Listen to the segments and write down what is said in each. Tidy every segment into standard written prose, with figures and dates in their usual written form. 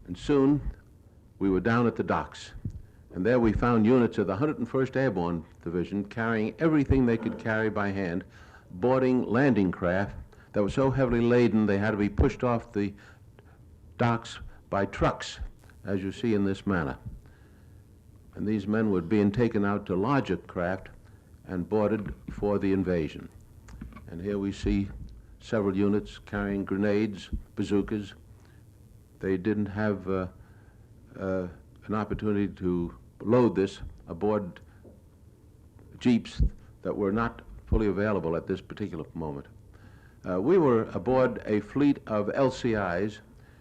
And soon we were down at the docks. And there we found units of the 101st Airborne Division carrying everything they could carry by hand, boarding landing craft that were so heavily laden they had to be pushed off the docks by trucks, as you see in this manner. And these men were being taken out to larger craft and boarded for the invasion. And here we see several units carrying grenades, bazookas. They didn't have an opportunity to load this aboard jeeps that were not fully available at this particular moment. We were aboard a fleet of LCIs,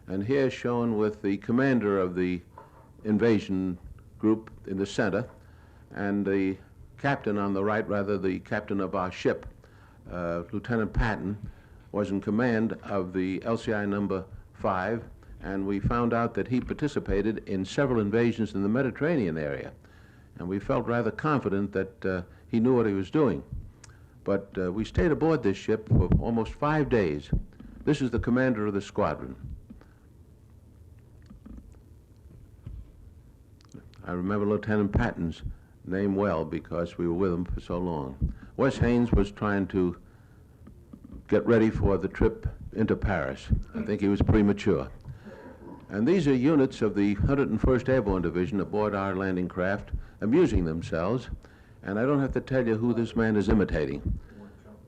and here shown with the commander of the invasion group in the center, and the captain on the right, rather the captain of our ship, Lieutenant Patton, was in command of the LCI number 5, and we found out that he participated in several invasions in the Mediterranean area. And we felt rather confident that he knew what he was doing. But we stayed aboard this ship for almost 5 days. This is the commander of the squadron. I remember Lieutenant Patton's name well because we were with him for so long. Wes Haynes was trying to get ready for the trip into Paris. I think he was premature. And these are units of the 101st Airborne Division aboard our landing craft, amusing themselves. And I don't have to tell you who this man is imitating.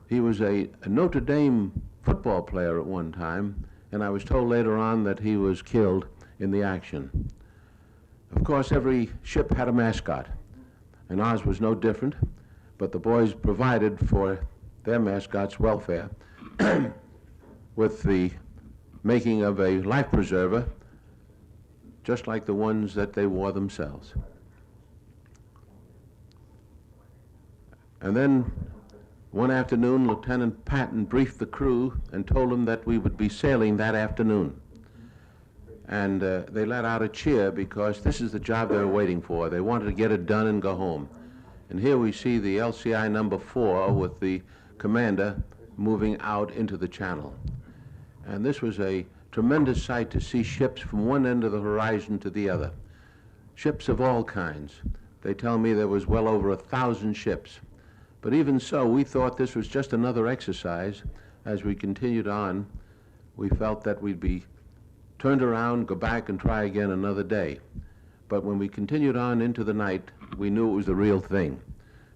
He was a Notre Dame football player at one time, and I was told later on that he was killed in the action. Of course, every ship had a mascot, and ours was no different, but the boys provided for their mascot's welfare with the making of a life preserver, just like the ones that they wore themselves. And then one afternoon, Lieutenant Patton briefed the crew and told them that we would be sailing that afternoon. And they let out a cheer because this is the job they were waiting for. They wanted to get it done and go home. And here we see the LCI number 4 with the commander moving out into the channel. And this was a tremendous sight to see ships from one end of the horizon to the other. Ships of all kinds. They tell me there was well over 1,000 ships. But even so, we thought this was just another exercise. As we continued on, we felt that we'd be turned around, go back and try again another day. But when we continued on into the night, we knew it was the real thing.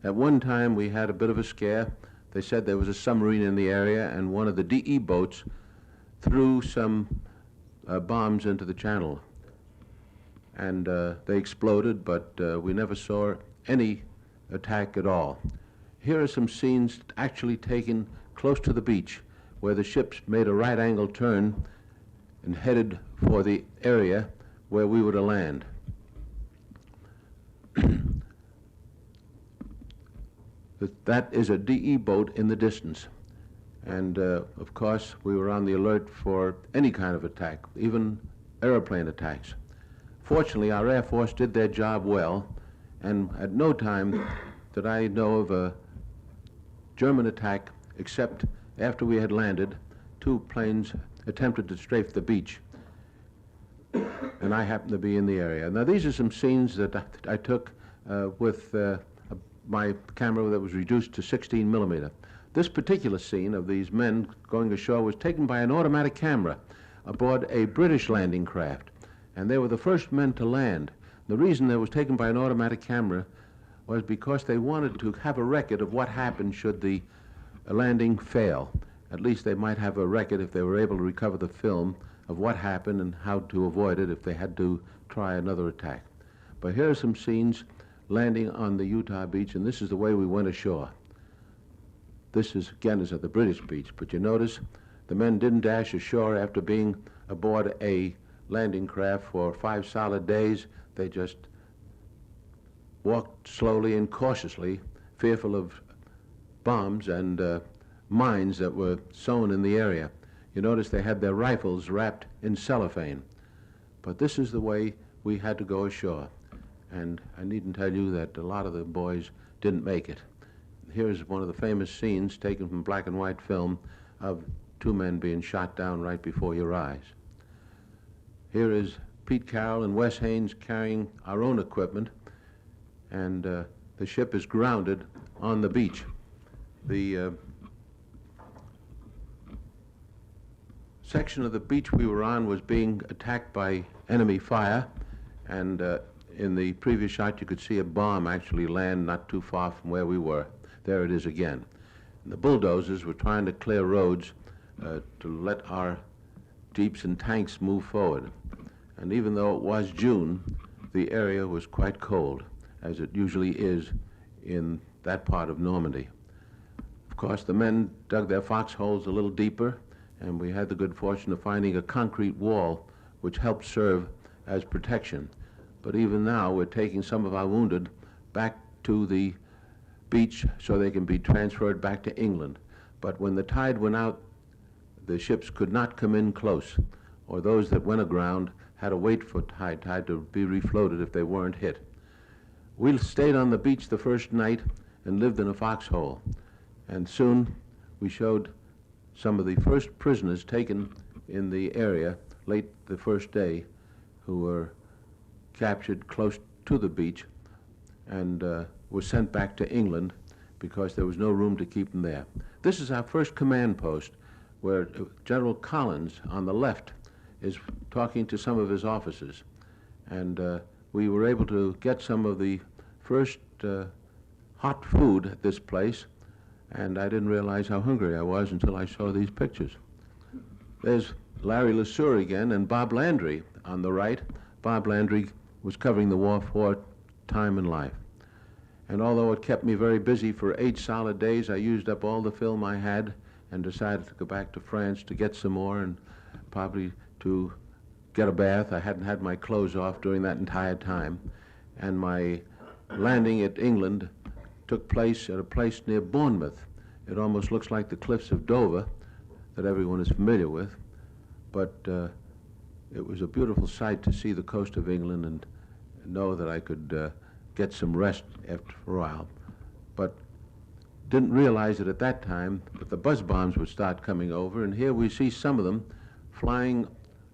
At one time, we had a bit of a scare. They said there was a submarine in the area, and one of the DE boats threw some bombs into the channel. And they exploded, but we never saw any attack at all. Here are some scenes actually taken close to the beach, where the ships made a right-angle turn and headed for the area where we were to land. That is a DE boat in the distance. And of course, we were on the alert for any kind of attack, even airplane attacks. Fortunately, our Air Force did their job well, and at no time did I know of a German attack, except after we had landed, 2 planes attempted to strafe the beach, and I happened to be in the area. Now, these are some scenes that I took with my camera that was reduced to 16 millimeter. This particular scene of these men going ashore was taken by an automatic camera aboard a British landing craft, and they were the first men to land. The reason it was taken by an automatic camera was because they wanted to have a record of what happened should the landing fail. At least they might have a record if they were able to recover the film of what happened and how to avoid it if they had to try another attack. But here are some scenes landing on the Utah beach, and this is the way we went ashore. This is, again, is at the British beach, but you notice the men didn't dash ashore after being aboard a landing craft for 5 solid days. They just walked slowly and cautiously, fearful of bombs and mines that were sown in the area. You notice they had their rifles wrapped in cellophane. But this is the way we had to go ashore. And I needn't tell you that a lot of the boys didn't make it. Here's one of the famous scenes taken from black and white film of 2 men being shot down right before your eyes. Here is Pete Carroll and Wes Haynes carrying our own equipment, and the ship is grounded on the beach. The section of the beach we were on was being attacked by enemy fire, and in the previous shot you could see a bomb actually land not too far from where we were. There it is again. And the bulldozers were trying to clear roads to let our jeeps and tanks move forward. And even though it was June, the area was quite cold, as it usually is in that part of Normandy. Of course, the men dug their foxholes a little deeper, and we had the good fortune of finding a concrete wall which helped serve as protection. But even now, we're taking some of our wounded back to the beach so they can be transferred back to England. But when the tide went out, the ships could not come in close, or those that went aground had to wait for tide to be refloated if they weren't hit. We stayed on the beach the first night and lived in a foxhole, and soon we showed some of the first prisoners taken in the area late the first day, who were captured close to the beach and were sent back to England because there was no room to keep them there. This is our first command post, where General Collins on the left is talking to some of his officers, and we were able to get some of the first hot food at this place, and I didn't realize how hungry I was until I saw these pictures. There's Larry LeSueur again and Bob Landry on the right. Bob Landry was covering the war for Time and Life. And although it kept me very busy for 8 solid days, I used up all the film I had and decided to go back to France to get some more and probably to get a bath. I hadn't had my clothes off during that entire time. And my landing at England took place at a place near Bournemouth. It almost looks like the cliffs of Dover that everyone is familiar with, but it was a beautiful sight to see the coast of England and know that I could get some rest after a while. But didn't realize it at that time that the buzz bombs would start coming over, and here we see some of them flying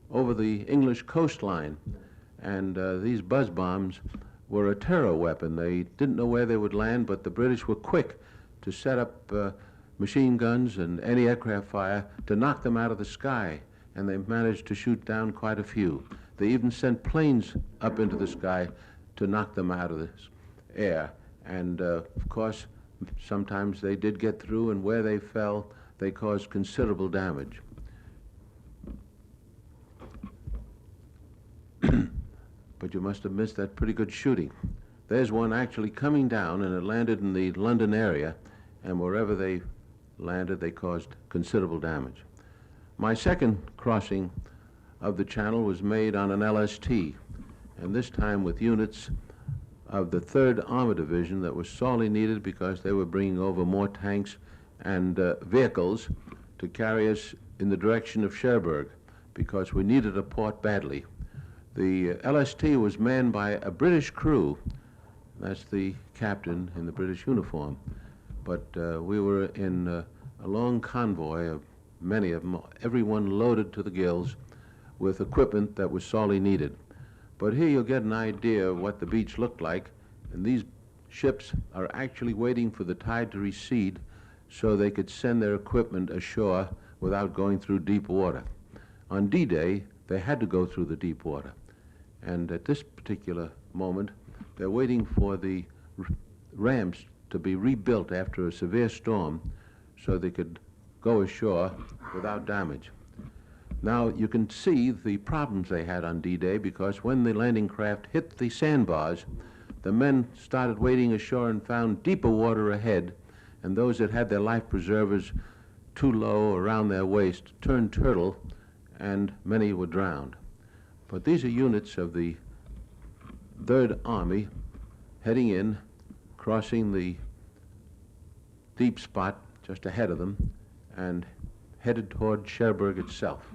over the English coastline. And these buzz bombs were a terror weapon. They didn't know where they would land, but the British were quick to set up machine guns and anti-aircraft fire to knock them out of the sky, and they managed to shoot down quite a few. They even sent planes up into the sky to knock them out of the air. And of course, sometimes they did get through, and where they fell, they caused considerable damage. But you must have missed that pretty good shooting. There's one actually coming down, and it landed in the London area, and wherever they landed, they caused considerable damage. My second crossing of the Channel was made on an LST, and this time with units of the 3rd Armor Division that was sorely needed because they were bringing over more tanks and vehicles to carry us in the direction of Cherbourg, because we needed a port badly. The LST was manned by a British crew. That's the captain in the British uniform. But we were in a long convoy of many of them, everyone loaded to the gills with equipment that was sorely needed. But here you'll get an idea of what the beach looked like, and these ships are actually waiting for the tide to recede so they could send their equipment ashore without going through deep water. On D-Day, they had to go through the deep water. And at this particular moment, they're waiting for the ramps to be rebuilt after a severe storm so they could go ashore without damage. Now, you can see the problems they had on D-Day, because when the landing craft hit the sandbars, the men started wading ashore and found deeper water ahead, and those that had their life preservers too low around their waist turned turtle, and many were drowned. But these are units of the 3rd Army heading in, crossing the deep spot just ahead of them, and headed toward Cherbourg itself.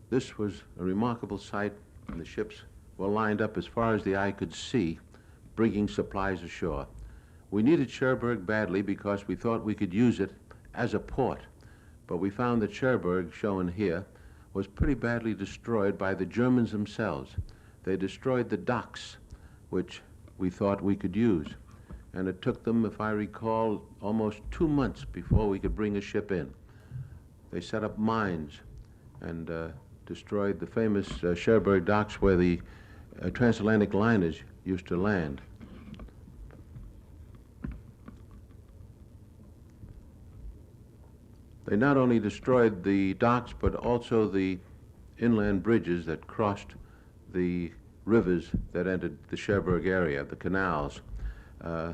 This was a remarkable sight, and the ships were lined up as far as the eye could see, bringing supplies ashore. We needed Cherbourg badly because we thought we could use it as a port, but we found that Cherbourg, shown here, was pretty badly destroyed by the Germans themselves. They destroyed the docks, which we thought we could use. And it took them, if I recall, almost 2 months before we could bring a ship in. They set up mines and destroyed the famous Cherbourg docks where the transatlantic liners used to land. They not only destroyed the docks, but also the inland bridges that crossed the rivers that entered the Cherbourg area, the canals.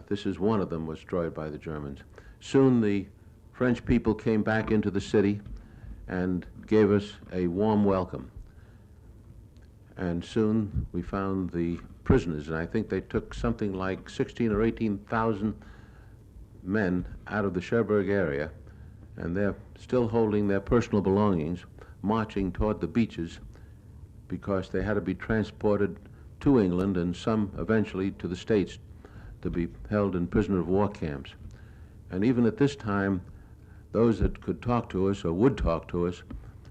This is one of them was destroyed by the Germans. Soon the French people came back into the city and gave us a warm welcome. And soon we found the prisoners, and I think they took something like 16 or 18,000 men out of the Cherbourg area, and they're still holding their personal belongings, marching toward the beaches because they had to be transported to England and some eventually to the States to be held in prisoner of war camps. And even at this time, those that could talk to us or would talk to us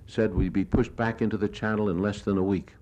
said we'd be pushed back into the Channel in less than a week.